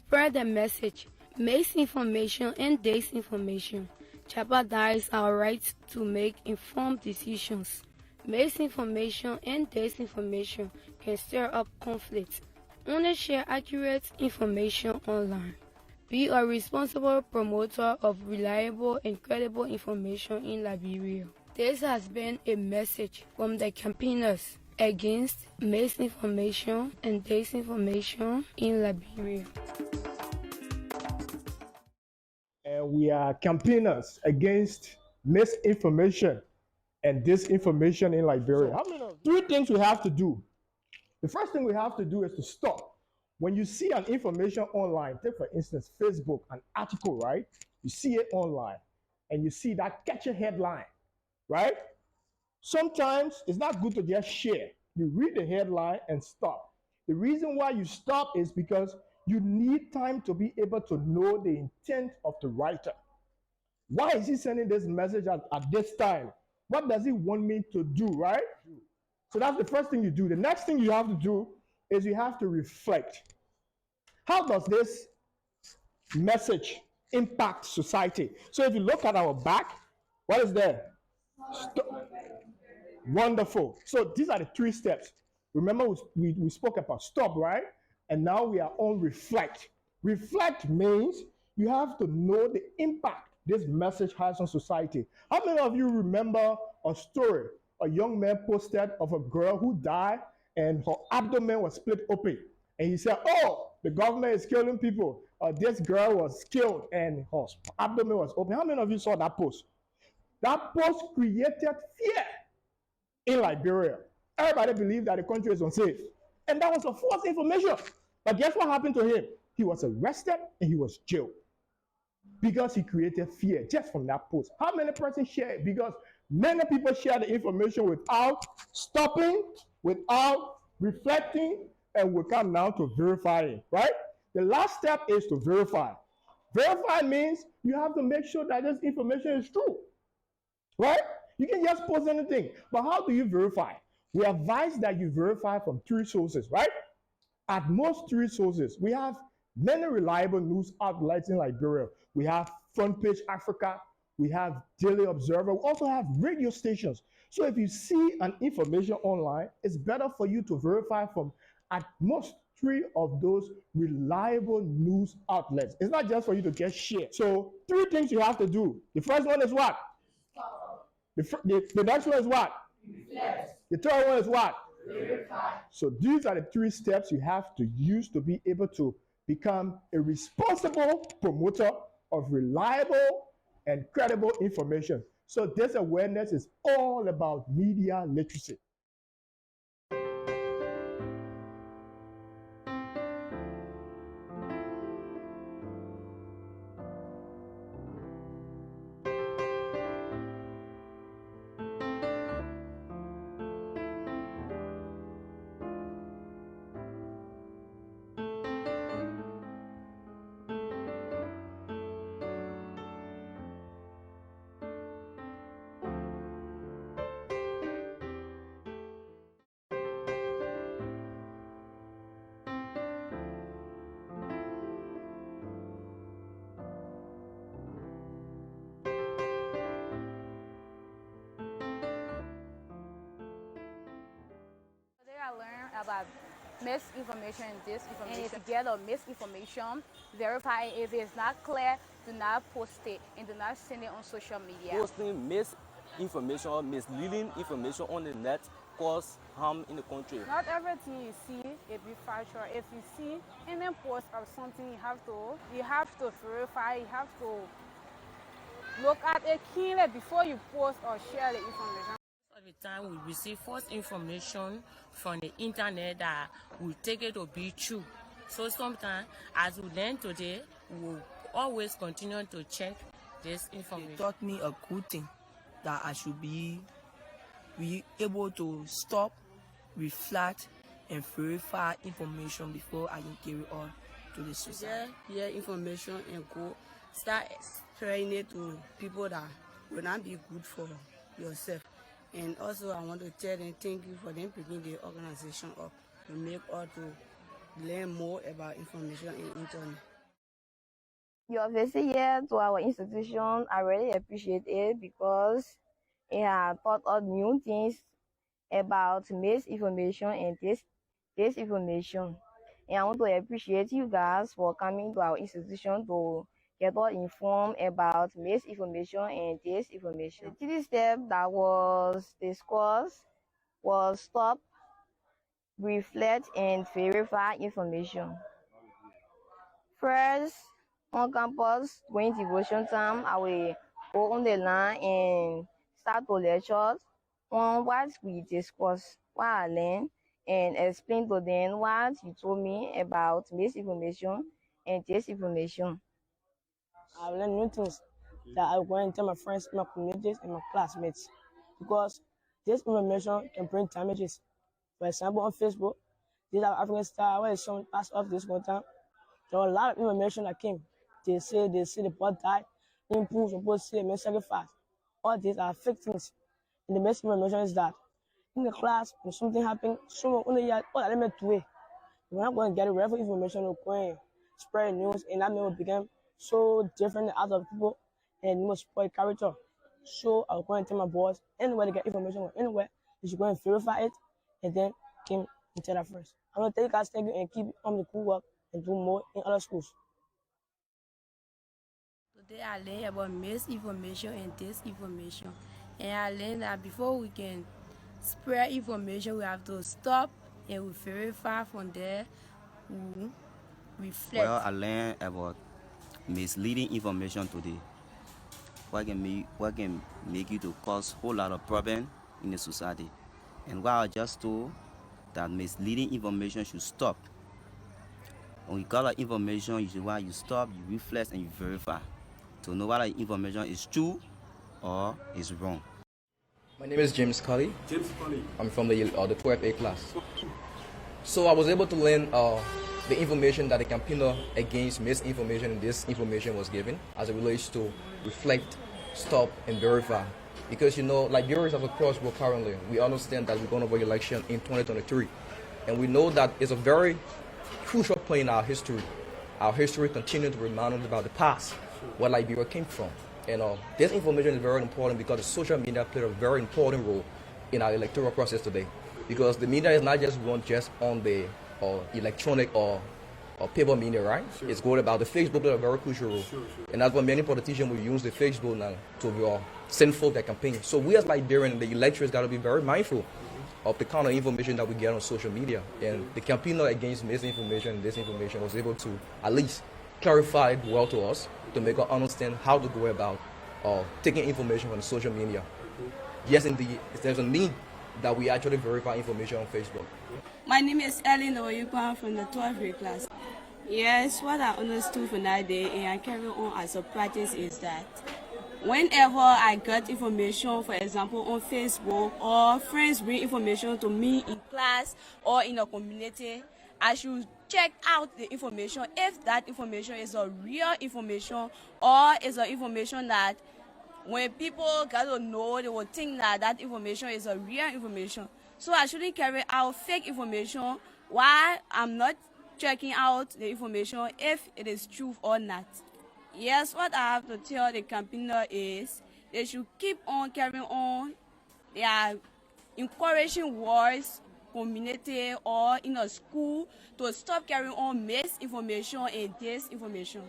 spread the message, misinformation and disinformation jeopardize our right to make informed decisions. Misinformation and disinformation can stir up conflict. Only share accurate information online. Be a responsible promoter of reliable and credible information in Liberia. This has been a message from the campaigners against misinformation and disinformation in Liberia. And we are campaigners against misinformation and disinformation in Liberia. Three things we have to do. The first thing we have to do is to stop. When you see an information online, take for instance Facebook, an article, right? You see it online and you see that catchy headline, right? Sometimes it's not good to just share. You read the headline and stop. The reason why you stop is because you need time to be able to know the intent of the writer. Why is he sending this message at this time? What does he want me to do, right? So that's the first thing you do. The next thing you have to do is you have to reflect. How does this message impact society? So if you look at our back, what is there? Wonderful. So these are the three steps. Remember, we spoke about stop, right? And now we are on reflect. Reflect means you have to know the impact this message has on society. How many of you remember a story a young man posted of a girl who died and her abdomen was split open? And he said, oh, the government is killing people. This girl was killed and her abdomen was open. How many of you saw that post? That post created fear in Liberia. Everybody believed that the country is unsafe. And that was a false information. But guess what happened to him? He was arrested and he was jailed because he created fear just from that post. How many persons share it? Because many people share the information without stopping, without reflecting, and will come now to verifying, right? The last step is to verify. Verify means you have to make sure that this information is true, right? You can just post anything, but how do you verify? We advise that you verify from three sources, right? At most three sources. We have many reliable news outlets in Liberia. We have Front Page Africa, we have Daily Observer, we also have radio stations. So if you see an information online, it's better for you to verify from at most three of those reliable news outlets. It's not just for you to get shared. So three things you have to do. The first one is what? The next one is what? Reflect. The third one is what? Verify. So these are the three steps you have to use to be able to become a responsible promoter of reliable and credible information. So this awareness is all about media literacy. I learned about misinformation and disinformation. And if you get a misinformation, verify it. If it's not clear, do not post it and do not send it on social media. Posting misinformation or misleading information on the net cause harm in the country. Not everything you see it be factual. If you see any post of something, you have to verify. You have to look at it keenly before you post or share the information. All the time we receive false information from the internet that we take it to be true. So sometimes, as we learn today, we will always continue to check this information. It taught me a good thing, that I should be able to stop, reflect, and verify information before I can carry on to the society. Hear information and go start spreading it to people that will not be good for yourself. And also I want to tell them thank you for them picking the organization up to make us to learn more about information in internet. Your visit here to our institution, I really appreciate it because it has taught us new things about misinformation and disinformation. And I want to appreciate you guys for coming to our institution to get us informed about misinformation and disinformation. The three step that was discussed was stop, reflect, and verify information. First, on campus, during devotion time, I will go on the line and start to lecture on what we discuss, what I learned, and explain to them what you told me about misinformation and disinformation. I've learned new things that I going to tell my friends, my communities, and my classmates because this information can bring damages. For example, on Facebook, this African Star, where someone passed off this one time, there were a lot of information that came. They say the boy died, improved, supposed to say a sacrifice. All these are fake things. And the best information is that in the class, when something happened, someone only had all element to it. We're not going to get a real information, we're going to spread news, and that will become so different than other people, and it will spoil character. So I'm going to tell my boys, anywhere they get information or anywhere, they should go and verify it, and then came and tell their friends. I'm going to tell you guys thank you and keep on the cool work and do more in other schools. Today I learned about misinformation and disinformation. And I learned that before we can spread information, we have to stop and we verify from there, we reflect. Well, I learned about misleading information today. What can make you to cause a whole lot of problem in the society. And what I just told that misleading information should stop. When you gather information, you stop, you reflect, and you verify to know whether the information is true or is wrong. My name is James Cully. I'm from the 12A class. So I was able to learn the information that the campaigner against misinformation and disinformation was given as it relates to reflect, stop, and verify. Because, Liberia is at a crossroad currently. We understand that we're going to have an election in 2023. And we know that it's a very crucial point in our history. Our history continues to remind us about the past, where Liberia came from. And this information is very important because the social media played a very important role in our electoral process today. Because the media is not just run just on the electronic or paper media, right? Sure. It's good about the Facebook played a very crucial role. Sure. And that's why many politicians will use the Facebook now to send folk their campaign. So we as Liberians, the electors, got to be very mindful of the kind of information that we get on social media. And the campaigner against misinformation and disinformation was able to at least clarify it well to us to make us understand how to go about taking information from social media. Yes, indeed, there's a need that we actually verify information on Facebook. My name is Ellen Oyukwan from the 12th class. Yes, what I understood from that day and I carry on as a practice is that whenever I get information, for example, on Facebook, or friends bring information to me in class or in a community, I should check out the information if that information is a real information or is an information that when people get to know, they will think that that information is a real information. So I shouldn't carry out fake information while I'm not checking out the information if it is true or not. Yes, what I have to tell the campaigner is they should keep on carrying on their encouraging words, community or in a school to stop carrying on misinformation and disinformation.